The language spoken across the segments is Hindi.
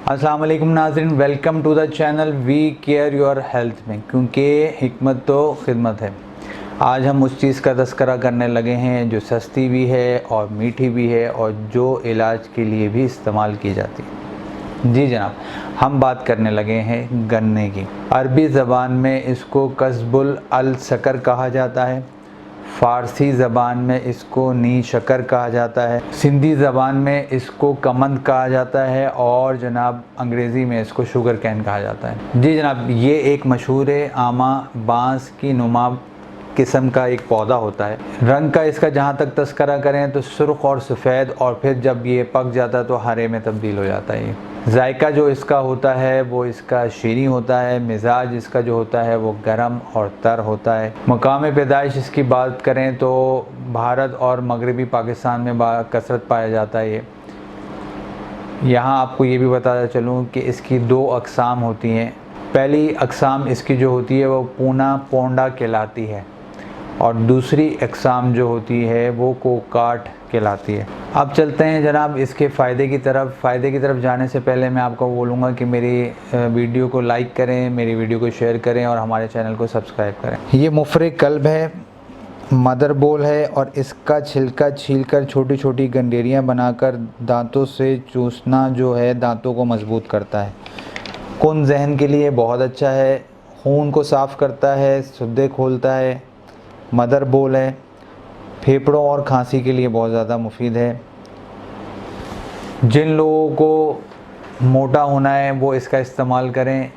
अस्सलाम वालेकुम नाज़रीन, welcome to the channel we care your health में, क्योंकि हिकमत तो खिदमत है। आज हम उस चीज़ का तज़किरा करने लगे हैं जो सस्ती भी है और मीठी भी है और जो इलाज के लिए भी इस्तेमाल की जाती है। जी जनाब, हम बात करने लगे हैं गन्ने की। अरबी ज़बान में इसको कस्बुल अल शकर कहा जाता है, फ़ारसी ज़बान में इसको नी शकर कहा जाता है, सिंधी ज़बान में इसको कमंद कहा जाता है और जनाब अंग्रेज़ी में इसको शुगर कैन कहा जाता है। जी जनाब, ये एक मशहूर आमा बांस की नुमा किस्म का एक पौधा होता है। रंग का इसका जहाँ तक तस्करा करें तो सुर्ख और सफ़ेद, और फिर जब ये पक जाता है तो हरे में तब्दील हो जाता है। जायका जो इसका होता है वो इसका शीरी होता है। मिजाज इसका जो होता है वो गर्म और तर होता है। मकाम पैदाइश इसकी बात करें तो भारत और मगरबी पाकिस्तान में कसरत पाया जाता है। यहाँ आपको ये भी बताता चलूँ कि इसकी दो अक़साम होती हैं। पहली अक़साम इसकी जो होती है वो पूना पोंडा कहलाती है और दूसरी अक़साम जो होती है वो कोकाट कहलाती है। अब चलते हैं जनाब इसके फ़ायदे की तरफ। फ़ायदे की तरफ जाने से पहले मैं आपको बोलूँगा कि मेरी वीडियो को लाइक करें, मेरी वीडियो को शेयर करें और हमारे चैनल को सब्सक्राइब करें। ये मुफ़रिक कल्ब है, मदर बोल है और इसका छिलका छीलकर छोटी छोटी गंडेरियाँ बनाकर दांतों से चूसना जो है दांतों को मजबूत करता है। खून जहन के लिए बहुत अच्छा है, खून को साफ़ करता है, सुद्दे खोलता है। मदर बोल है, फेफड़ों और खांसी के लिए बहुत ज़्यादा मुफीद है। जिन लोगों को मोटा होना है वो इसका इस्तेमाल करें,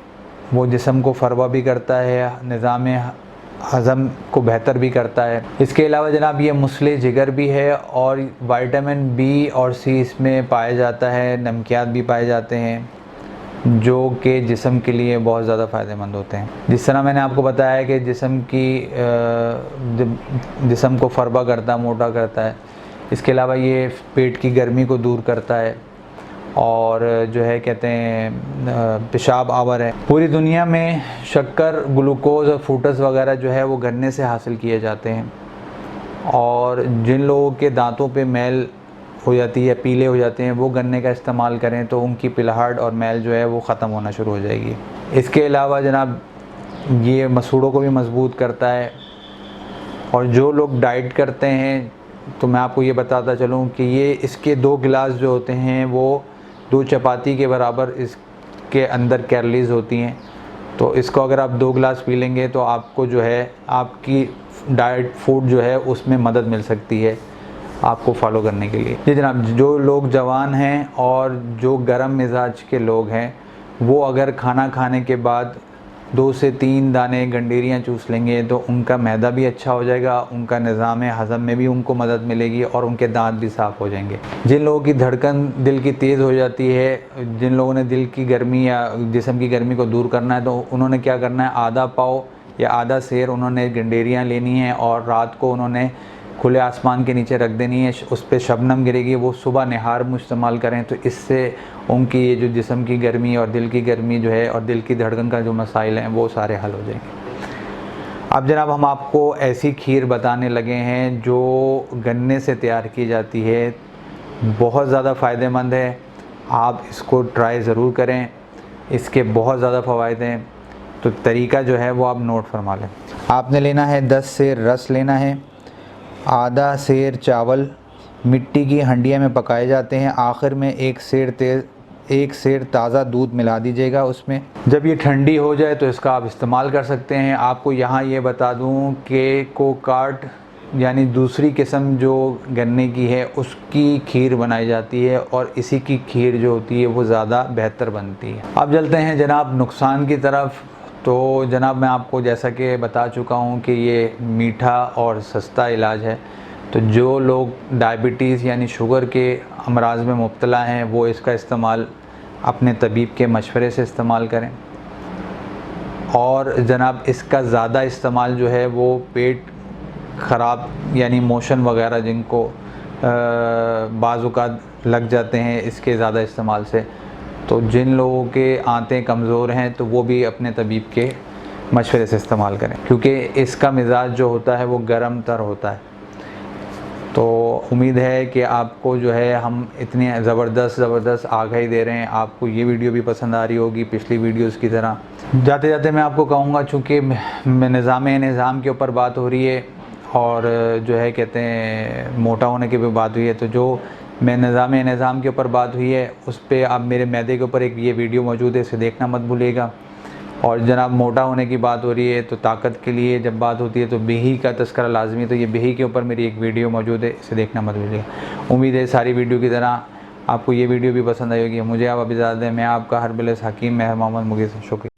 वो जिस्म को फरवा भी करता है, निज़ाम हज़म को बेहतर भी करता है। इसके अलावा जनाब ये मुस्ले जिगर भी है और विटामिन बी और सी इसमें पाया जाता है। नमकियात भी पाए जाते हैं जो कि जिस्म के लिए बहुत ज़्यादा फ़ायदेमंद होते हैं। जिस तरह मैंने आपको बताया कि जिस्म को फरबा करता है, मोटा करता है। इसके अलावा ये पेट की गर्मी को दूर करता है और जो है कहते हैं पेशाब आवर है। पूरी दुनिया में शक्कर, ग्लूकोज़ और फ्रूटस वगैरह जो है वो गन्ने से हासिल किए जाते हैं। और जिन लोगों के दांतों पे मैल हो जाती है, पीले हो जाते हैं, वो गन्ने का इस्तेमाल करें तो उनकी पिलहाड़ और मैल जो है वो ख़त्म होना शुरू हो जाएगी। इसके अलावा जनाब ये मसूड़ों को भी मजबूत करता है। और जो लोग डाइट करते हैं तो मैं आपको ये बताता चलूँ कि ये इसके 2 गिलास जो होते हैं वो 2 चपाती के बराबर इसके अंदर कैलोरीज़ होती हैं। तो इसको अगर आप 2 गिलास पी लेंगे तो आपको जो है आपकी डाइट फूड जो है उसमें मदद मिल सकती है आपको फॉलो करने के लिए। जी जनाब, जो लोग जवान हैं और जो गर्म मिजाज के लोग हैं वो अगर खाना खाने के बाद 2 से 3 दाने गंडेरियाँ चूस लेंगे तो उनका मैदा भी अच्छा हो जाएगा, उनका निज़ाम हज़म में भी उनको मदद मिलेगी और उनके दांत भी साफ़ हो जाएंगे। जिन लोगों की धड़कन दिल की तेज़ हो जाती है, जिन लोगों ने दिल की गर्मी या जिस्म की गर्मी को दूर करना है तो उन्होंने क्या करना है, आधा पाव या आधा सेर उन्होंने गंडेरियाँ लेनी है और रात को उन्होंने खुले आसमान के नीचे रख देनी है। उस पर शबनम गिरेगी, वो सुबह निहार में इस्तेमाल करें तो इससे उनकी ये जो जिस्म की गर्मी और दिल की गर्मी जो है और दिल की धड़कन का जो मसाइल हैं वो सारे हल हो जाएंगे। अब जनाब हम आपको ऐसी खीर बताने लगे हैं जो गन्ने से तैयार की जाती है, बहुत ज़्यादा फ़ायदेमंद है। आप इसको ट्राई ज़रूर करें, इसके बहुत ज़्यादा फ़वाइद हैं। तो तरीका जो है वो आप नोट फरमा लें। आपने लेना है 10 सेर रस लेना है, आधा सेर चावल मिट्टी की हंडिया में पकाए जाते हैं। आखिर में 1 सेर ताज़ा दूध मिला दीजिएगा उसमें। जब ये ठंडी हो जाए तो इसका आप इस्तेमाल कर सकते हैं। आपको यहाँ ये बता दूँ कि कोकाट यानी दूसरी किस्म जो गन्ने की है उसकी खीर बनाई जाती है और इसी की खीर जो होती है वो ज़्यादा बेहतर बनती है। अब चलते हैं जनाब नुकसान की तरफ। तो जनाब मैं आपको जैसा कि बता चुका हूँ कि ये मीठा और सस्ता इलाज है। तो जो लोग डायबिटीज़ यानी शुगर के अमराज में मुब्तला हैं वो इसका इस्तेमाल अपने तबीब के मशवरे से इस्तेमाल करें। और जनाब इसका ज़्यादा इस्तेमाल जो है वो पेट ख़राब यानी मोशन वगैरह जिनको बाज़ औक़ात लग जाते हैं इसके ज़्यादा इस्तेमाल से, तो जिन लोगों के आंतें कमज़ोर हैं तो वो भी अपने तबीब के मशवरे से इस्तेमाल करें, क्योंकि इसका मिजाज जो होता है वो गर्म तर होता है। तो उम्मीद है कि आपको जो है हम इतनी ज़बरदस्त आगाही दे रहे हैं, आपको ये वीडियो भी पसंद आ रही होगी पिछली वीडियोस की तरह। जाते जाते मैं आपको कहूँगा, चूँकि निज़ाम के ऊपर बात हो रही है और जो है कहते हैं मोटा होने की भी बात हुई है, तो जो मैं निज़ाम के ऊपर बात हुई है उस पर आप मेरे मैदे के ऊपर एक ये वीडियो मौजूद है, इसे देखना मत भूलिएगा। और जनाब मोटा होने की बात हो रही है तो ताकत के लिए जब बात होती है तो बेही का तस्करा लाजमी, तो ये बेही के ऊपर मेरी एक वीडियो मौजूद है, इसे देखना मत भूलिएगा। उम्मीद है सारी वीडियो की तरह आपको ये वीडियो भी पसंद आई होगी। मुझे आप अभी इजाज़त दें, मैं आपका हरबिल हकीम महर मोहम्मद मुगीस, शुक्रिया।